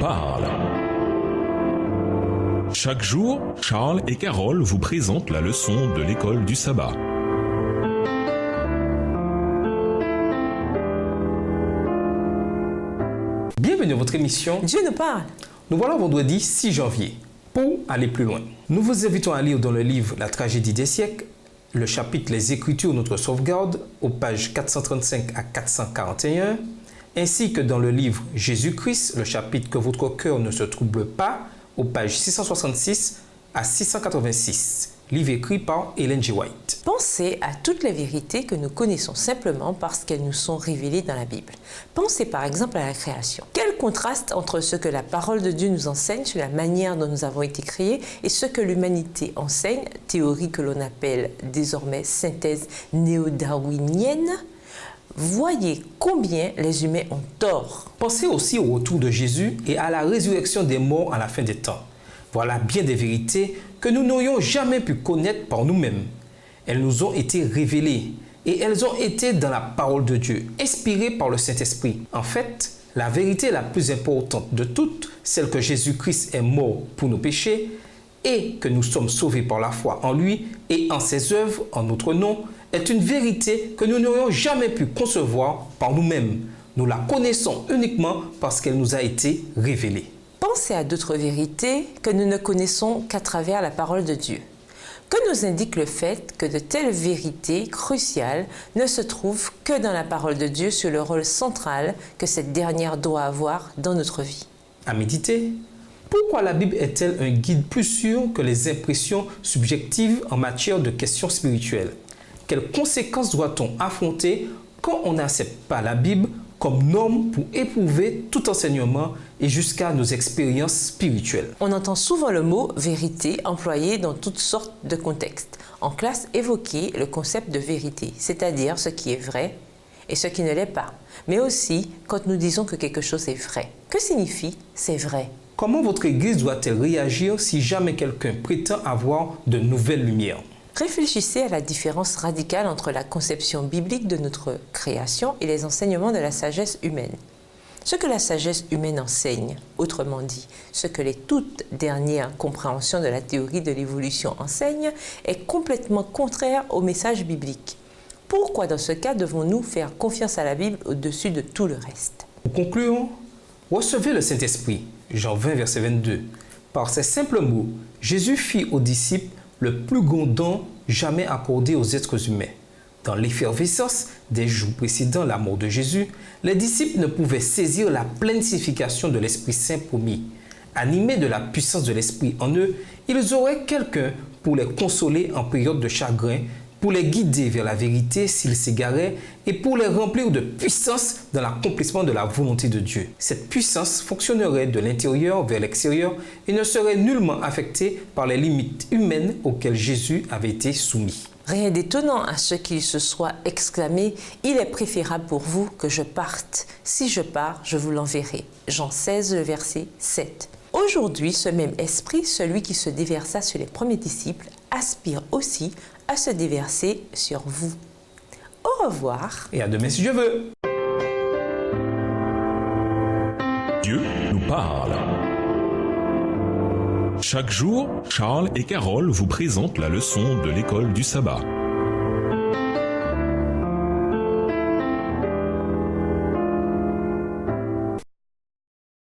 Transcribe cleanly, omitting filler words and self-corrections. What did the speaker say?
parle. Chaque jour, Charles et Carole vous présentent la leçon de l'école du sabbat. Bienvenue à votre émission Dieu nous parle. Nous voilà vendredi 6 janvier. Pour aller plus loin, nous vous invitons à lire dans le livre La tragédie des siècles, le chapitre Les Écritures, notre sauvegarde, aux pages 435 à 441, ainsi que dans le livre Jésus-Christ, le chapitre Que votre cœur ne se trouble pas, aux pages 666 à 686, livre écrit par Ellen G. White. Pensez à toutes les vérités que nous connaissons simplement parce qu'elles nous sont révélées dans la Bible. Pensez par exemple à la création. Quel contraste entre ce que la parole de Dieu nous enseigne sur la manière dont nous avons été créés et ce que l'humanité enseigne, théorie que l'on appelle désormais synthèse néo-darwinienne. Voyez combien les humains ont tort. Pensez aussi au retour de Jésus et à la résurrection des morts à la fin des temps. Voilà bien des vérités que nous n'aurions jamais pu connaître par nous-mêmes. Elles nous ont été révélées et elles ont été dans la parole de Dieu, inspirées par le Saint-Esprit. En fait, la vérité la plus importante de toutes, celle que Jésus-Christ est mort pour nos péchés et que nous sommes sauvés par la foi en lui et en ses œuvres en notre nom, est une vérité que nous n'aurions jamais pu concevoir par nous-mêmes. Nous la connaissons uniquement parce qu'elle nous a été révélée. Pensez à d'autres vérités que nous ne connaissons qu'à travers la parole de Dieu. Que nous indique le fait que de telles vérités cruciales ne se trouvent que dans la parole de Dieu sur le rôle central que cette dernière doit avoir dans notre vie. À méditer. Pourquoi la Bible est-elle un guide plus sûr que les impressions subjectives en matière de questions spirituelles? Quelles conséquences doit-on affronter quand on n'accepte pas la Bible comme norme pour éprouver tout enseignement et jusqu'à nos expériences spirituelles? On entend souvent le mot « vérité » employé dans toutes sortes de contextes. En classe, évoquer le concept de vérité, c'est-à-dire ce qui est vrai et ce qui ne l'est pas. Mais aussi quand nous disons que quelque chose est vrai. Que signifie « c'est vrai » ? Comment votre Église doit-elle réagir si jamais quelqu'un prétend avoir de nouvelles lumières? Réfléchissez à la différence radicale entre la conception biblique de notre création et les enseignements de la sagesse humaine. Ce que la sagesse humaine enseigne, autrement dit, ce que les toutes dernières compréhensions de la théorie de l'évolution enseignent, est complètement contraire au message biblique. Pourquoi dans ce cas devons-nous faire confiance à la Bible au-dessus de tout le reste? Pour conclure, recevez le Saint-Esprit, Jean 20, verset 22. Par ces simples mots, Jésus fit aux disciples le plus grand don jamais accordé aux êtres humains. Dans l'effervescence des jours précédant la mort de Jésus, les disciples ne pouvaient saisir la pleine signification de l'Esprit Saint promis. Animés de la puissance de l'Esprit en eux, ils auraient quelqu'un pour les consoler en période de chagrin, pour les guider vers la vérité s'ils s'égaraient et pour les remplir de puissance dans l'accomplissement de la volonté de Dieu. Cette puissance fonctionnerait de l'intérieur vers l'extérieur et ne serait nullement affectée par les limites humaines auxquelles Jésus avait été soumis. Rien d'étonnant à ce qu'il se soit exclamé « Il est préférable pour vous que je parte. Si je pars, je vous l'enverrai. » Jean 16, le verset 7. Aujourd'hui, ce même esprit, celui qui se déversa sur les premiers disciples, aspire aussi à se déverser sur vous. Au revoir. Et à demain si Dieu veut. Dieu nous parle. Chaque jour, Charles et Carole vous présentent la leçon de l'école du sabbat.